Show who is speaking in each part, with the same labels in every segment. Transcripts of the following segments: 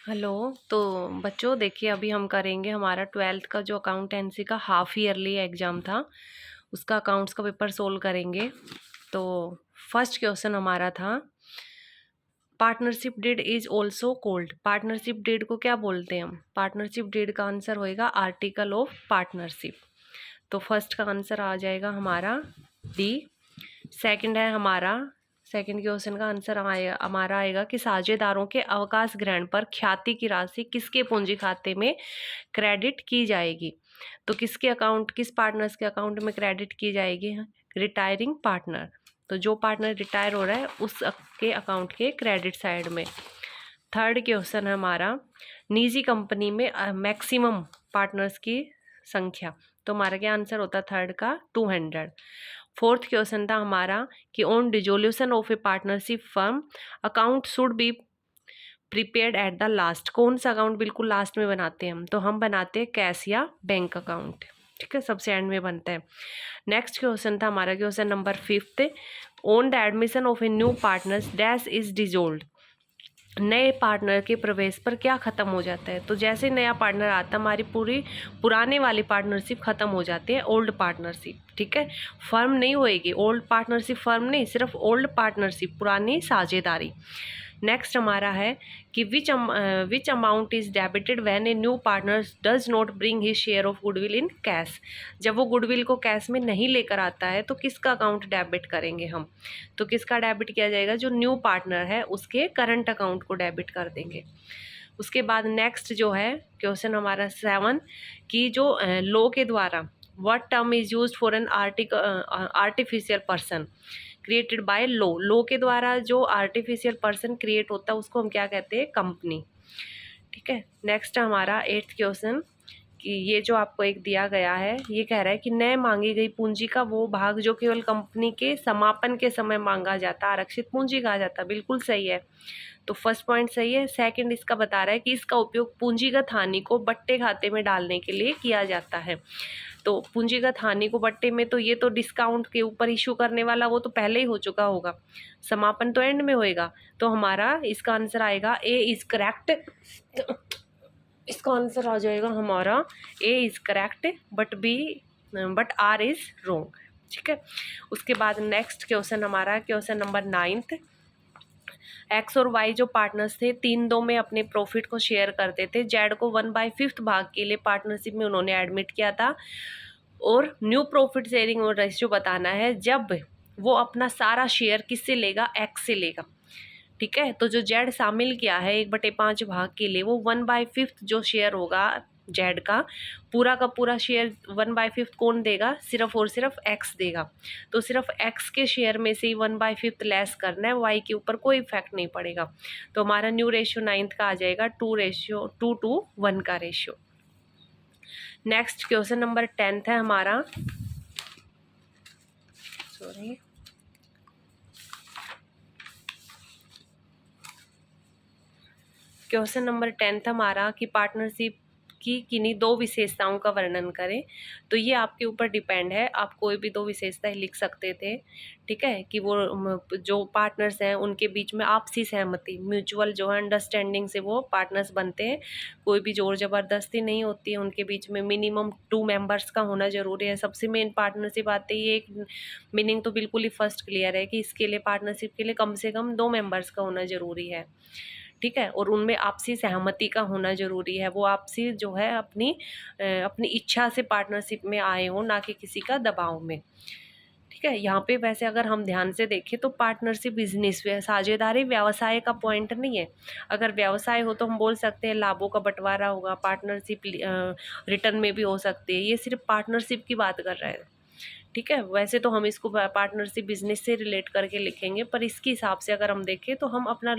Speaker 1: Hello. तो बच्चों देखिए, अभी हम करेंगे हमारा 12th का जो अकाउंटेंसी का हाफ ईयरली एग्ज़ाम था, उसका अकाउंट्स का पेपर सोल्व करेंगे। तो फर्स्ट क्वेश्चन हमारा था, partnership deed is also called. Partnership deed को क्या बोलते हैं हम? पार्टनरशिप डीड का आंसर होएगा आर्टिकल ऑफ पार्टनरशिप। तो फर्स्ट का आंसर आ जाएगा हमारा डी। सेकंड है हमारा, सेकंड क्वेश्चन का आंसर हमारा आएगा कि साझेदारों के अवकाश ग्रहण पर ख्याति की राशि किसके पूंजी खाते में क्रेडिट की जाएगी? तो किसके अकाउंट, किस पार्टनर्स के अकाउंट में क्रेडिट की जाएगी? Retiring partner. तो जो पार्टनर रिटायर हो रहा है उसके अकाउंट के क्रेडिट साइड में। थर्ड क्वेश्चन है हमारा, निजी कंपनी में मैक्सिमम पार्टनर्स की संख्या। तो हमारा क्या आंसर होता है थर्ड का? 200। फोर्थ क्वेश्चन था हमारा कि on dissolution of A partnership firm account should be prepared at the last. कौन सा अकाउंट बिल्कुल लास्ट में बनाते हैं हम? तो हम बनाते हैं कैश या बैंक अकाउंट। ठीक है, सबसे एंड में बनता है। नेक्स्ट क्वेश्चन था हमारा question number 5th, on the admission of a new partners dash is dissolve. नए पार्टनर के प्रवेश पर क्या खत्म हो जाता है? तो जैसे नया पार्टनर आता है हमारी पूरी पुराने वाली पार्टनरशिप खत्म हो जाती है, ओल्ड पार्टनरशिप। ठीक है, फर्म नहीं होएगी, ओल्ड पार्टनरशिप फर्म नहीं, सिर्फ ओल्ड पार्टनरशिप, पुरानी साझेदारी। नेक्स्ट हमारा है कि विच amount is debited when a new partner does not bring his share of goodwill in cash. जब वो गुडविल को कैश में नहीं लेकर आता है तो किसका अकाउंट डेबिट करेंगे हम? तो किसका डेबिट किया जाएगा? जो न्यू पार्टनर है उसके करंट अकाउंट को डेबिट कर देंगे। उसके बाद नेक्स्ट जो है क्वेश्चन हमारा 7 कि जो लॉ के द्वारा what term is used for an artificial person created by law. Law के द्वारा जो आर्टिफिशियल पर्सन क्रिएट होता है उसको हम क्या कहते हैं? कंपनी। ठीक है, नेक्स्ट हमारा 8th क्वेश्चन कि ये जो आपको एक दिया गया है, ये कह रहा है कि नए मांगी गई पूंजी का वो भाग जो केवल कंपनी के समापन के समय मांगा जाता है आरक्षित पूंजी कहा जाता है। बिल्कुल सही है, तो फर्स्ट पॉइंट सही है। सेकंड इसका बता रहा है कि इसका उपयोग पूंजीगत हानि को बट्टे खाते में डालने के लिए किया जाता है। तो पूंजीगत हानि को बट्टे में, तो ये तो डिस्काउंट के ऊपर इशू करने वाला वो तो पहले ही हो चुका होगा, समापन तो एंड में होएगा। तो हमारा इसका आंसर आएगा ए इज करेक्ट। इसका आंसर आ जाएगा हमारा A is correct but R is wrong. ठीक है, उसके बाद नेक्स्ट क्वेश्चन हमारा क्वेश्चन नंबर 9th, एक्स और वाई जो पार्टनर्स थे 3-2 में अपने प्रॉफिट को शेयर करते थे। जेड को 1/5 भाग के लिए पार्टनरशिप में उन्होंने एडमिट किया था और न्यू प्रॉफिट शेयरिंग और रेशियो बताना है जब वो अपना सारा शेयर किससे लेगा? एक्स से लेगा। ठीक है, तो जो जेड शामिल किया है 1/5 भाग के लिए, वो 1/5 जो शेयर होगा जेड का पूरा शेयर 1/5 कौन देगा? सिर्फ और सिर्फ एक्स देगा। तो सिर्फ एक्स के शेयर में से ही 1/5 लेस करना है, वाई के ऊपर कोई इफेक्ट नहीं पड़ेगा। तो हमारा न्यू रेशियो 9th का आ जाएगा 2:1 का ratio. Next question number 10th है हमारा, सॉरी, क्वेश्चन नंबर 10th हमारा कि पार्टनरशिप की किन्हीं 2 विशेषताओं का वर्णन करें। तो ये आपके ऊपर डिपेंड है, आप कोई भी 2 विशेषताएं लिख सकते थे। ठीक है, कि वो जो पार्टनर्स हैं उनके बीच में आपसी सहमति, म्यूचुअल जो है अंडरस्टैंडिंग से वो पार्टनर्स बनते हैं, कोई भी जोर जबरदस्ती नहीं होती है उनके बीच में। मिनिमम 2 मेंबर्स का होना जरूरी है। सबसे मेन पार्टनरशिप आती है, एक मीनिंग तो बिल्कुल ही फर्स्ट क्लियर है कि इसके लिए पार्टनरशिप के लिए कम से कम 2 मेंबर्स का होना जरूरी है। ठीक है, और उनमें आपसी सहमति का होना जरूरी है, वो आपसी जो है अपनी इच्छा से पार्टनरशिप में आए हो, ना कि किसी का दबाव में। ठीक है, यहाँ पे वैसे अगर हम ध्यान से देखें तो पार्टनरशिप बिजनेस साझेदारी व्यवसाय का पॉइंट नहीं है। अगर व्यवसाय हो तो हम बोल सकते हैं लाभों का बंटवारा होगा, पार्टनरशिप रिटर्न में भी हो सकती है। ये सिर्फ पार्टनरशिप की बात कर रहा है। ठीक है, वैसे तो हम इसको पार्टनरशिप बिजनेस से रिलेट करके लिखेंगे, पर इसके हिसाब से अगर हम देखें तो हम अपना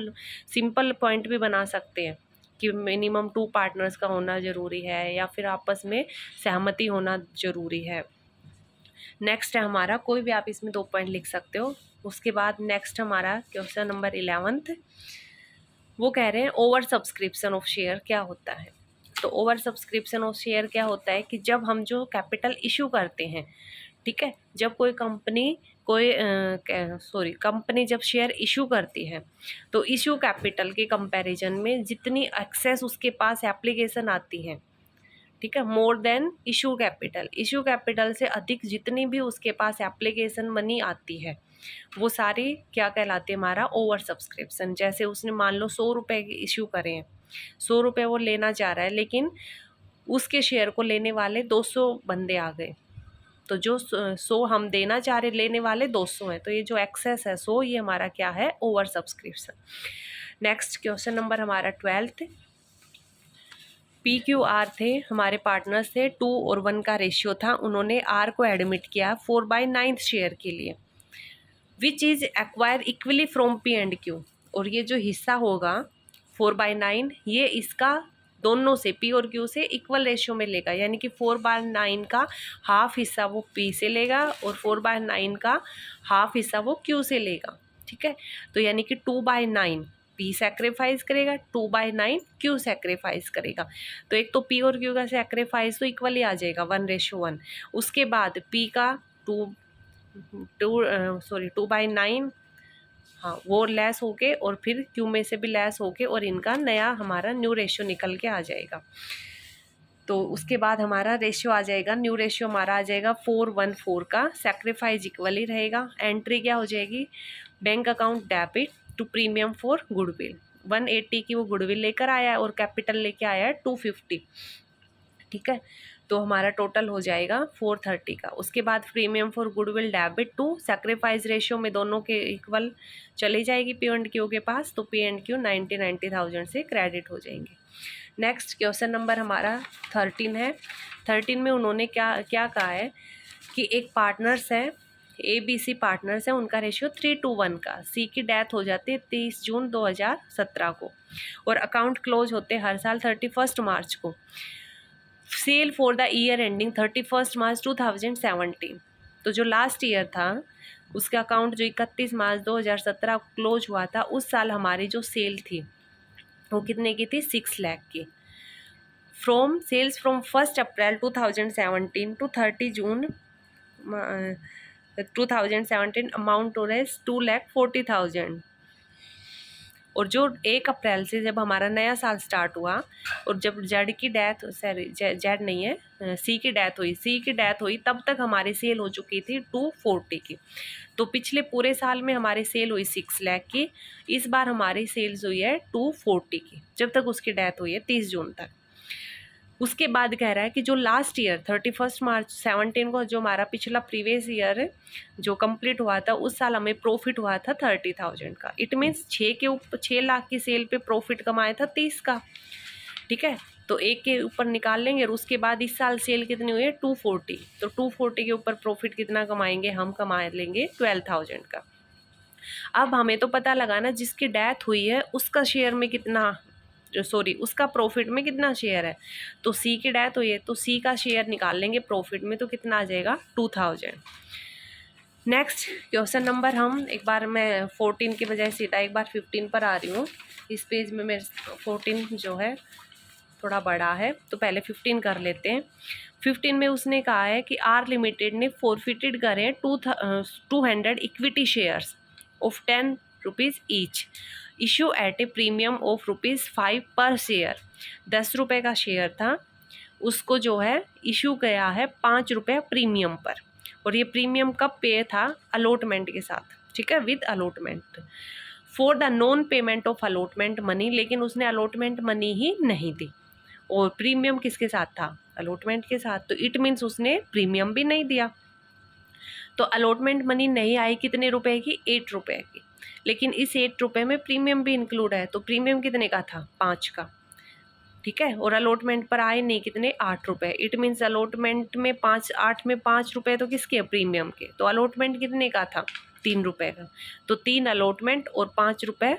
Speaker 1: सिंपल पॉइंट भी बना सकते हैं कि मिनिमम 2 पार्टनर्स का होना ज़रूरी है या फिर आपस में सहमति होना ज़रूरी है। नेक्स्ट है हमारा, कोई भी आप इसमें 2 पॉइंट लिख सकते हो। उसके बाद नेक्स्ट हमारा क्वेश्चन नंबर 11th, वो कह रहे हैं ओवर सब्सक्रिप्शन ऑफ शेयर क्या होता है। तो ओवर सब्सक्रिप्शन ऑफ शेयर क्या होता है कि जब हम जो कैपिटल इशू करते हैं, ठीक है, जब कोई कंपनी कोई कंपनी जब शेयर इशू करती है तो इशू कैपिटल के कंपैरिजन में जितनी एक्सेस उसके पास एप्लीकेशन आती है, ठीक है, मोर देन इशू कैपिटल से अधिक जितनी भी उसके पास एप्लीकेशन मनी आती है वो सारी क्या कहलाती है, हमारा ओवर सब्सक्रिप्शन। जैसे उसने मान लो 100 रुपये इशू करे हैं, 100 रुपये वो लेना चाह रहा है, लेकिन उसके शेयर को लेने वाले 200 बंदे आ गए, तो जो 100 हम देना चाह रहे, लेने वाले 200 हैं, तो ये जो एक्सेस है 100, ये हमारा क्या है, over subscription. Next question number हमारा 12th। PQR थे, हमारे पार्टनर्स थे, 2 और 1 का रेशियो था, उन्होंने R को एडमिट किया 4/9 शेयर के लिए, which is acquire equally from P&Q। और ये जो हिस्सा होगा 4/9, ये इसका दोनों से P और Q से इक्वल रेशियो में लेगा, यानी कि 4/9 का हाफ हिस्सा वो P से लेगा और 4/9 का हाफ हिस्सा वो Q से लेगा, ठीक है। तो यानी कि 2/9 P सेक्रीफाइस करेगा, 2/9 Q सेक्रीफाइस करेगा। तो एक तो P और Q का सेक्रीफाइस तो इक्वली आ जाएगा 1:1। उसके बाद P का 2/9, हाँ, वो लेस होके और फिर Q में से भी लेस होके और इनका नया हमारा न्यू रेशियो निकल के आ जाएगा। तो उसके बाद हमारा रेशियो आ जाएगा, न्यू रेशियो हमारा आ जाएगा 4:1:4 का, सेक्रीफाइस इक्वली रहेगा। एंट्री क्या हो जाएगी, bank account debit to premium for goodwill, 180 की वो गुडविल लेकर आया है और कैपिटल लेके आया है 250, ठीक है। तो हमारा टोटल हो जाएगा 430 का। उसके बाद premium for goodwill debit to sacrifice ratio में दोनों के इक्वल चली जाएगी P&Q के पास, तो P&Q 90,000 से क्रेडिट हो जाएंगे। नेक्स्ट क्वेश्चन नंबर हमारा 13 है। 13 में उन्होंने क्या कहा है कि एक पार्टनर्स है, ABC पार्टनर्स है, उनका रेशियो 3:1 का, C की डेथ हो जाती है 30 जून 2017 को और अकाउंट क्लोज होते हर साल 31 मार्च को। Sale for the year ending 31 March 2017, तो जो लास्ट ईयर था उसका अकाउंट जो 31 मार्च 2017 क्लोज हुआ था, उस साल हमारी जो सेल थी वो कितने की थी, 6 लाख की। From sales from 1 April 2017 to 30 June 2017 amount हो रहा है 2,40,000। और जो 1 अप्रैल से जब हमारा नया साल स्टार्ट हुआ और जब जेड की डेथ, सॉरी जेड नहीं है, सी की डेथ हुई तब तक हमारी सेल हो चुकी थी 240 की। तो पिछले पूरे साल में हमारी सेल हुई 6 लाख की, इस बार हमारी सेल्स हुई है 240 की, जब तक उसकी डेथ हुई है 30 जून तक। उसके बाद कह रहा है कि जो लास्ट ईयर 31 मार्च 17 को जो हमारा पिछला प्रीवियस ईयर जो कंप्लीट हुआ था, उस साल हमें प्रॉफिट हुआ था 30,000 का। इट मीन्स 6 लाख की सेल पे प्रॉफिट कमाया था 30 का, ठीक है। तो 1 के ऊपर निकाल लेंगे और उसके बाद इस साल सेल कितनी हुई है 240, तो 240 के ऊपर प्रॉफिट कितना कमाएंगे, हम कमा लेंगे 12,000 का। अब हमें तो पता लगाना जिसकी डेथ हुई है उसका शेयर में कितना, उसका प्रॉफिट में कितना शेयर है। तो सी की डेथ हुई है तो सी का शेयर निकाल लेंगे प्रॉफिट में, तो कितना आ जाएगा 2,000। नेक्स्ट क्वेश्चन नंबर हम एक बार, मैं 14 के बजाय सीधा एक बार 15 पर आ रही हूँ। इस पेज में मेरे 14 जो है थोड़ा बड़ा है, तो पहले 15 कर लेते हैं। 15 में उसने कहा है कि आर लिमिटेड ने फॉरफिटेड करें 200 equity shares of 10 rupees each, issue at A premium of ₹5 पर शेयर। 10 रुपये का शेयर था, उसको जो है इशू गया है 5 रुपये प्रीमियम पर, और ये प्रीमियम कब पे था, अलॉटमेंट के साथ, ठीक है, with allotment. For the non payment of allotment money, लेकिन उसने अलॉटमेंट मनी ही नहीं दी, और प्रीमियम किसके साथ था, अलॉटमेंट के साथ, तो इट मीन्स उसने प्रीमियम भी नहीं दिया। तो अलॉटमेंट मनी नहीं आई कितने रुपए की, 8 रुपये की, लेकिन इस 8 रुपये में प्रीमियम भी इंक्लूड है, तो प्रीमियम कितने का था, 5 का, ठीक है। और अलॉटमेंट पर आए नहीं कितने, 8 रुपये। इट मीन्स अलॉटमेंट में 8 में 5 रुपये तो किसके, प्रीमियम के, तो अलॉटमेंट कितने का था, 3 रुपये का, तो 3 अलॉटमेंट और 5 रुपये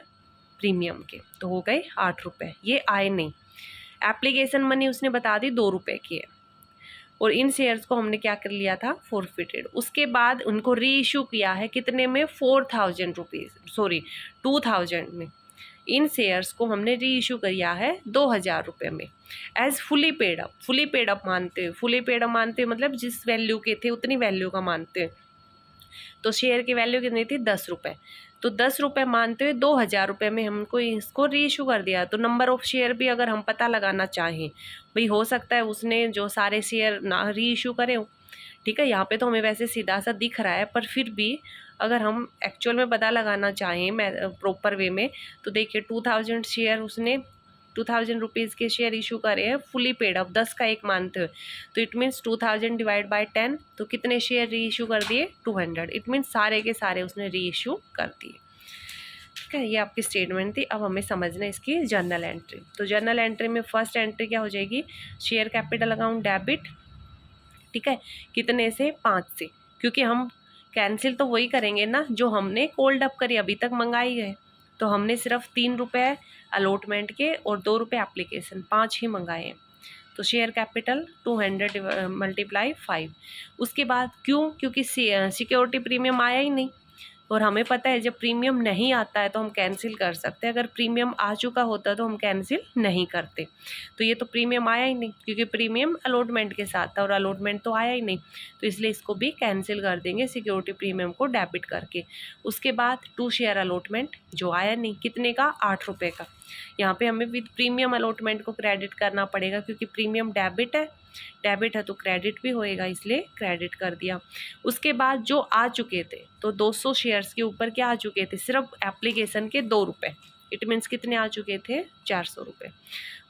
Speaker 1: प्रीमियम के, तो हो गए 8 रुपये। ये आए नहीं। एप्लीकेशन मनी उसने बता दी 2 रुपये की है, और इन शेयर्स को हमने क्या कर लिया था, फॉरफिटेड। उसके बाद उनको री इशू किया है कितने में, 2,000 में। इन शेयर्स को हमने री इशू किया है 2,000 रुपये में, एज फुली पेड अप मानते हैं मतलब जिस वैल्यू के थे उतनी वैल्यू का मानते हैं। तो शेयर की वैल्यू कितनी थी 10 रुपये। तो 10 रुपये मानते हुए 2000 रुपये में हमको इसको री इशू कर दिया। तो नंबर ऑफ़ शेयर भी अगर हम पता लगाना चाहें, भाई हो सकता है उसने जो सारे शेयर ना री इशू करे हो, ठीक है। यहाँ पे तो हमें वैसे सीधा सा दिख रहा है, पर फिर भी अगर हम एक्चुअल में पता लगाना चाहें मैं प्रॉपर वे में, तो देखिए 2000 शेयर उसने 2000 रुपीज़ के शेयर इशू करे हैं फुली पेड अप, 10 का एक मानते हुए। तो इट मीन्स 2000 डिवाइड बाय 10, तो कितने शेयर री इशू कर दिए 200। इट मीन्स सारे के सारे उसने री इशू कर दिए, ठीक है। ये आपकी स्टेटमेंट थी। अब हमें समझना है इसकी जर्नल एंट्री। तो जर्नल एंट्री में फर्स्ट एंट्री क्या हो जाएगी, शेयर कैपिटल अकाउंट डेबिट, ठीक है, कितने से 5 से, क्योंकि हम कैंसिल तो वही करेंगे ना जो हमने कोल्ड अप करी अभी तक मंगाई गए। तो हमने सिर्फ 3 रुपये अलॉटमेंट के और 2 रुपये एप्लीकेशन, 5 ही मंगाए हैं। तो शेयर कैपिटल 200 मल्टीप्लाई 5। उसके बाद क्योंकि सिक्योरिटी प्रीमियम आया ही नहीं, और हमें पता है जब प्रीमियम नहीं आता है तो हम कैंसिल कर सकते हैं, अगर प्रीमियम आ चुका होता तो हम कैंसिल नहीं करते। तो ये तो प्रीमियम आया ही नहीं, क्योंकि प्रीमियम अलॉटमेंट के साथ था और अलॉटमेंट तो आया ही नहीं, तो इसलिए इसको भी कैंसिल कर देंगे सिक्योरिटी प्रीमियम को डेबिट करके। उसके बाद 2 शेयर अलॉटमेंट जो आया नहीं, कितने का 8 रुपये का। यहाँ पे हमें विद प्रीमियम अलॉटमेंट को क्रेडिट करना पड़ेगा, क्योंकि प्रीमियम डेबिट है तो क्रेडिट भी होएगा, इसलिए क्रेडिट कर दिया। उसके बाद जो आ चुके थे, तो 200 शेयर्स के ऊपर क्या आ चुके थे, सिर्फ एप्लीकेशन के 2 रुपये। इट मीन्स कितने आ चुके थे 400 रुपये।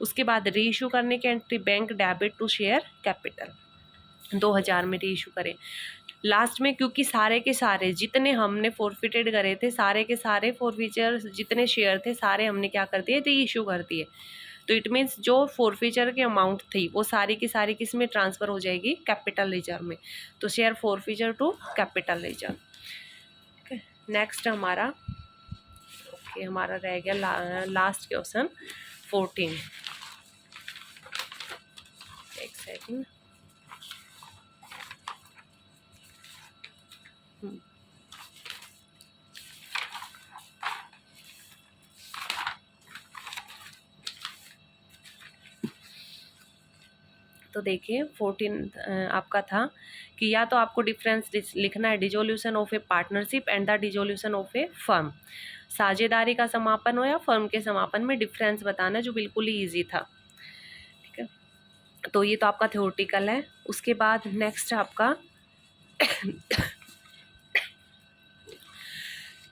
Speaker 1: उसके बाद री इशू करने की entry, bank debit to share capital 2000 में री इशू करें। लास्ट में क्योंकि सारे के सारे जितने हमने फॉरफिटेड करे थे, सारे के सारे फॉरफीचर जितने शेयर थे सारे हमने क्या कर दिए, री इशू कर दिए। तो इट मीन्स जो फॉरफीचर की अमाउंट थी वो सारी की सारी किस में ट्रांसफ़र हो जाएगी, कैपिटल रिजर्व में। तो share forfeiture to capital reserve, ठीक है। नेक्स्ट हमारा हमारा रह गया लास्ट क्वेश्चन 14। एक सेकेंड, तो देखिए 14 आपका था कि या तो आपको डिफरेंस लिखना है dissolution of A partnership and the dissolution of A firm, साझेदारी का समापन हो या फर्म के समापन में डिफरेंस बताना, जो बिल्कुल ही ईजी था, ठीक है। तो ये तो आपका थ्योरेटिकल है। उसके बाद नेक्स्ट आपका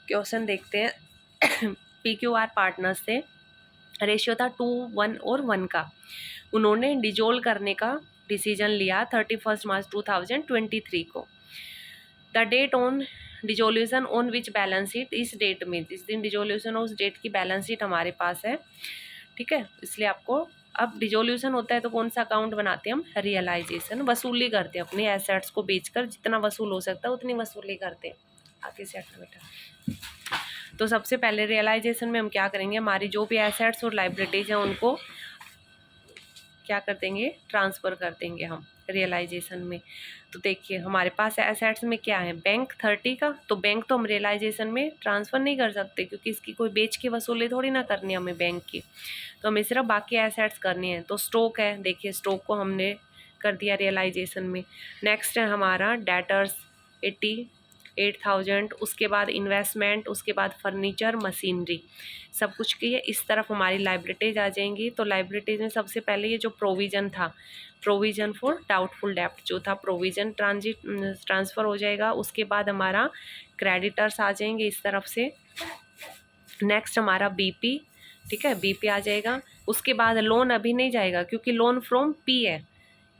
Speaker 1: क्वेश्चन देखते हैं। PQR पार्टनर्स से रेशियो था 2:1 और 1 का, उन्होंने डिजोल्व करने का डिसीजन लिया 31 मार्च 2023 को। The date on dissolution on which balance sheet, इस डेट में, जिस दिन डिजोल्यूशन हो उस डेट की बैलेंस शीट हमारे पास है, ठीक है। इसलिए आपको अब डिजोल्यूशन होता है तो कौन सा अकाउंट बनाते हैं हम, रियलाइजेशन, वसूली करते हैं अपने एसेट्स को बेचकर, जितना वसूल हो सकता है उतनी वसूली करते हैं। आगे से हटना बेटा। तो सबसे पहले रियलाइजेशन में हम क्या करेंगे, हमारी जो भी एसेट्स और लाइबिलिटीज हैं उनको क्या कर देंगे, ट्रांसफ़र कर देंगे हम रियलाइजेशन में। तो देखिए हमारे पास एसेट्स में क्या है, बैंक 30 का, तो बैंक तो हम रियलाइजेशन में ट्रांसफ़र नहीं कर सकते, क्योंकि इसकी कोई बेच के वसूली थोड़ी ना करनी है हमें बैंक की, तो हमें सिर्फ बाकी एसेट्स करनी है। तो स्टॉक है, देखिए स्टॉक को हमने कर दिया रियलाइजेशन में। नेक्स्ट है हमारा डेटर्स 88,000, उसके बाद इन्वेस्टमेंट, उसके बाद फर्नीचर मशीनरी, सब कुछ की है। इस तरफ हमारी लाइबिलिटीज आ जाएंगी। तो लाइबिलिटीज में सबसे पहले ये जो प्रोविज़न था, प्रोविज़न फॉर डाउटफुल डेप्ट जो था, प्रोविज़न ट्रांसफ़र हो जाएगा। उसके बाद हमारा क्रेडिटर्स आ जाएंगे इस तरफ से। नेक्स्ट हमारा BP, ठीक है, BP आ जाएगा। उसके बाद लोन अभी नहीं जाएगा, क्योंकि लोन फ्रॉम P है,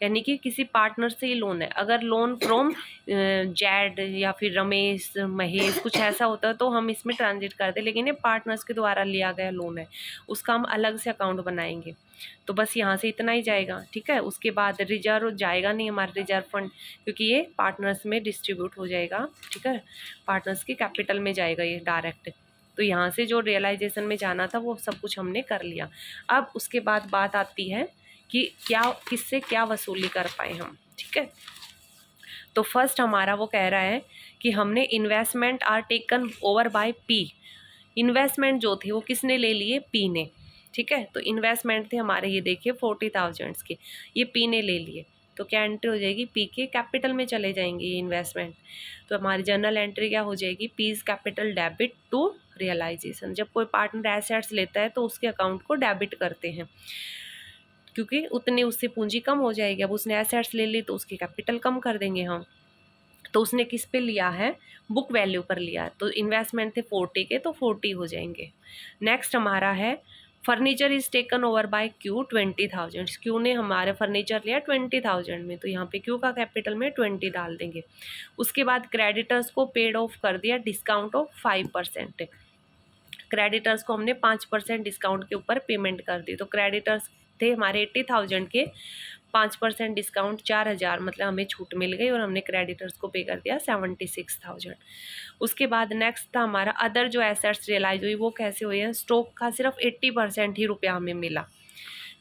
Speaker 1: यानी कि किसी पार्टनर से ही लोन है। अगर लोन फ्रॉम जैड या फिर रमेश महेश कुछ ऐसा होता है तो हम इसमें ट्रांजिट करते, लेकिन ये पार्टनर्स के द्वारा लिया गया लोन है, उसका हम अलग से अकाउंट बनाएंगे। तो बस यहाँ से इतना ही जाएगा, ठीक है। उसके बाद रिजर्व जाएगा नहीं हमारा, रिजर्व फंड, क्योंकि ये पार्टनर्स में डिस्ट्रीब्यूट हो जाएगा, ठीक है, पार्टनर्स की कैपिटल में जाएगा ये डायरेक्ट। तो यहाँ से जो रियलाइजेशन में जाना था वो सब कुछ हमने कर लिया। अब उसके बाद बात आती है कि क्या किससे क्या वसूली कर पाए हम, ठीक है। तो फर्स्ट हमारा वो कह रहा है कि हमने investment are taken over by P, investment जो थे वो किसने ले लिए, P ने, ठीक है। तो इन्वेस्टमेंट थे हमारे, ये देखिए 40,000 के, ये P ने ले लिए। तो क्या एंट्री हो जाएगी, पी के कैपिटल में चले जाएंगे ये इन्वेस्टमेंट। तो हमारी जर्नल एंट्री क्या हो जाएगी, P's capital debit to realisation. जब कोई पार्टनर एसेट्स लेता है तो उसके अकाउंट को डेबिट करते हैं, क्योंकि उतनी उससे पूंजी कम हो जाएगी। अब उसने एसेट्स ले ली तो उसकी कैपिटल कम कर देंगे हम। तो उसने किस पे लिया है, बुक वैल्यू पर लिया है। तो इन्वेस्टमेंट थे 40 के, तो 40 हो जाएंगे। नेक्स्ट हमारा है furniture is taken over bye Q 20,000। Q ने हमारे फर्नीचर लिया 20,000 में, तो यहाँ पे क्यू का कैपिटल में 20 डाल देंगे। उसके बाद क्रेडिटर्स को पेड ऑफ कर दिया डिस्काउंट ऑफ 5%। क्रेडिटर्स को हमने 5% डिस्काउंट के ऊपर पेमेंट कर दी। तो क्रेडिटर्स थे हमारे 80,000 के, 5% डिस्काउंट 4,000 मतलब हमें छूट मिल गई और हमने क्रेडिटर्स को पे कर दिया 76,000। उसके बाद नेक्स्ट था हमारा अदर जो एसेट्स रियलाइज हुई, वो कैसे हुई है, स्टॉक का सिर्फ 80% ही रुपया हमें मिला।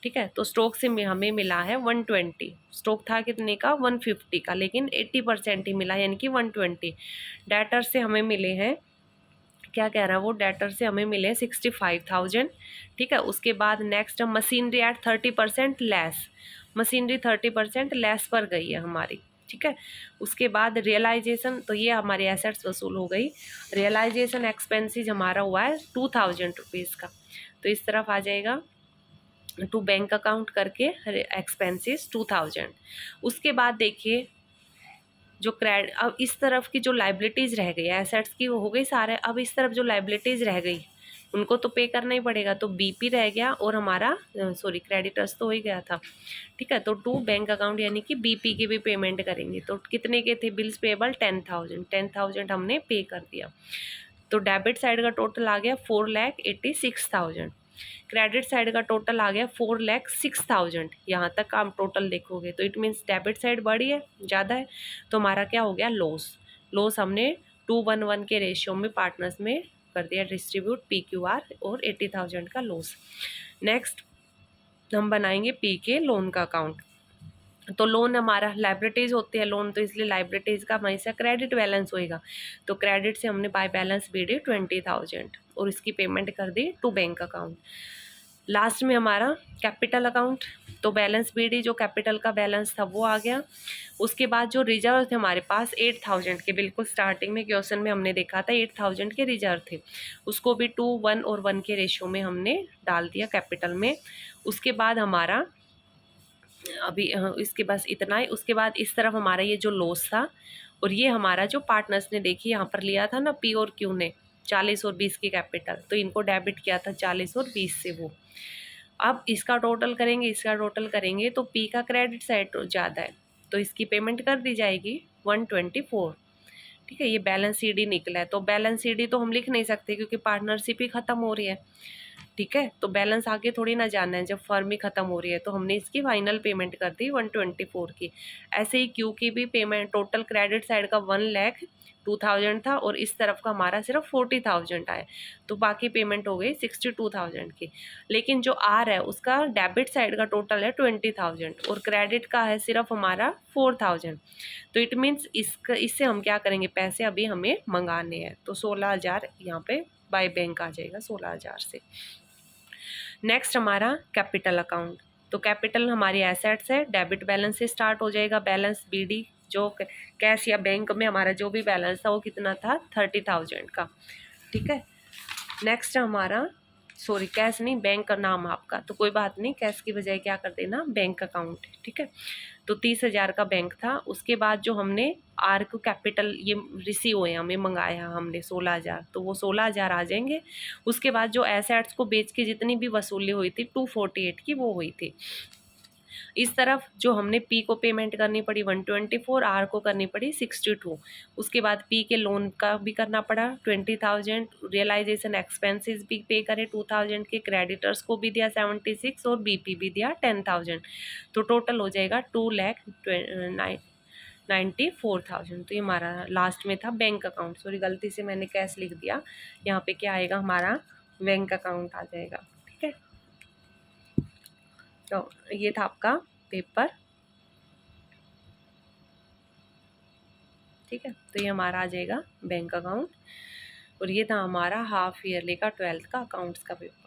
Speaker 1: ठीक है, तो स्टॉक से हमें मिला है 120। स्टॉक था कितने का, 150 का, लेकिन 80% ही मिला, यानी कि 120। डेटर से हमें मिले हैं, क्या कह रहा है वो, डेटर से हमें मिले 65,000। ठीक है, उसके बाद next machinery at 30% less, machinery 30% less पर गई है हमारी। ठीक है, उसके बाद रियलाइजेशन, तो ये हमारी एसेट्स वसूल हो गई। रियलाइजेशन एक्सपेंसेस हमारा हुआ है 2,000 रुपीज़ का, तो इस तरफ आ जाएगा टू बैंक अकाउंट करके एक्सपेंसेस 2,000। उसके बाद देखिए जो अब इस तरफ की जो लाइबिलिटीज़ रह गई, एसेट्स की वो हो गई सारे, अब इस तरफ जो लाइबिलिटीज़ रह गई उनको तो पे करना ही पड़ेगा। तो बीपी रह गया और हमारा सॉरी क्रेडिटर्स तो हो ही गया था। ठीक है, तो टू बैंक अकाउंट यानी कि बीपी की भी पेमेंट करेंगे। तो कितने के थे बिल्स पेबल, 10,000 हमने पे कर दिया। तो डेबिट साइड का टोटल आ गया 4,86,000। क्रेडिट साइड का टोटल आ गया 4,06,000। यहाँ तक आप टोटल देखोगे तो इट मीन्स डेबिट साइड बड़ी है, ज़्यादा है। तो हमारा क्या हो गया, लॉस। लॉस हमने 2:1 के रेशियो में पार्टनर्स में कर दिया डिस्ट्रीब्यूट, PQR, और 80,000 का लॉस। नेक्स्ट हम बनाएंगे पी के लोन का अकाउंट। तो लोन हमारा लाइबिलिटीज़ होती है लोन, तो इसलिए लाइबिलिटीज़ का हमेशा क्रेडिट बैलेंस होएगा। तो क्रेडिट से हमने बाय बैलेंस BD 20,000 और इसकी पेमेंट कर दी टू बैंक अकाउंट। लास्ट में हमारा कैपिटल अकाउंट, तो बैलेंस BD जो कैपिटल का बैलेंस था वो आ गया। उसके बाद जो रिजर्व थे हमारे पास 8,000 के, बिल्कुल स्टार्टिंग में क्वेश्चन में हमने देखा था 8,000 के रिजर्व थे, उसको भी 2:1 और 1 के रेशियो में हमने डाल दिया कैपिटल में। उसके बाद हमारा अभी इसके बस इतना ही। उसके बाद इस तरफ हमारा ये जो लॉस था, और ये हमारा जो पार्टनर्स ने देखिए यहाँ पर लिया था ना P और Q ने 40 और 20 की कैपिटल, तो इनको डेबिट किया था 40 और 20 से वो। अब इसका टोटल करेंगे, इसका टोटल करेंगे तो P का क्रेडिट साइड ज़्यादा है, तो इसकी पेमेंट कर दी जाएगी 124। ठीक है, ये बैलेंस CD निकला है। तो बैलेंस CD तो हम लिख नहीं सकते क्योंकि पार्टनरशिप ही ख़त्म हो रही है। ठीक है, तो बैलेंस आगे थोड़ी ना जाना है जब फर्म ही ख़त्म हो रही है। तो हमने इसकी फाइनल पेमेंट कर दी 124 की। ऐसे ही क्यू की भी पेमेंट, टोटल क्रेडिट साइड का 1,02,000 था और इस तरफ का हमारा सिर्फ 40,000 आया, तो बाकी पेमेंट हो गई 62,000 की। लेकिन जो आर है उसका डेबिट साइड का टोटल है 20,000 और क्रेडिट का है सिर्फ हमारा 4,000। तो इट मीन्स इससे हम क्या करेंगे, पैसे अभी हमें मंगाने हैं। तो 16,000 यहाँ पे बाय बैंक आ जाएगा 16,000 से। नेक्स्ट हमारा कैपिटल अकाउंट, तो कैपिटल हमारी एसेट्स है, डेबिट बैलेंस से स्टार्ट हो जाएगा। बैलेंस BD जो कैश या बैंक में हमारा जो भी बैलेंस था वो कितना था, 30,000 का। ठीक है, नेक्स्ट हमारा सॉरी कैश नहीं, बैंक का नाम आपका, तो कोई बात नहीं, कैश की बजाय क्या कर देना, बैंक अकाउंट। ठीक है, तो 30,000 का बैंक था। उसके बाद जो हमने आर को कैपिटल ये रिसीव हुए, हमें मंगाया हमने 16,000, तो वो 16,000 आ जाएंगे। उसके बाद जो एसेट्स को बेच के जितनी भी वसूली हुई थी 248 की वो हुई थी। इस तरफ जो हमने P को पेमेंट करनी पड़ी 124, R को करनी पड़ी 62। उसके बाद P के लोन का भी करना पड़ा 20,000, रियलाइजेशन एक्सपेंसेस भी पे करे 2,000 के, क्रेडिटर्स को भी दिया 76 और BP भी दिया 10,000। तो टोटल हो जाएगा 2,94,000। तो ये हमारा लास्ट में था बैंक अकाउंट, सॉरी गलती से मैंने कैश लिख दिया, यहाँ पे क्या आएगा हमारा बैंक अकाउंट आ जाएगा। ठीक है, तो ये था आपका पेपर। ठीक है, तो ये हमारा आ जाएगा बैंक अकाउंट और ये था हमारा हाफ ईयरली का 12th का अकाउंट्स का पेपर।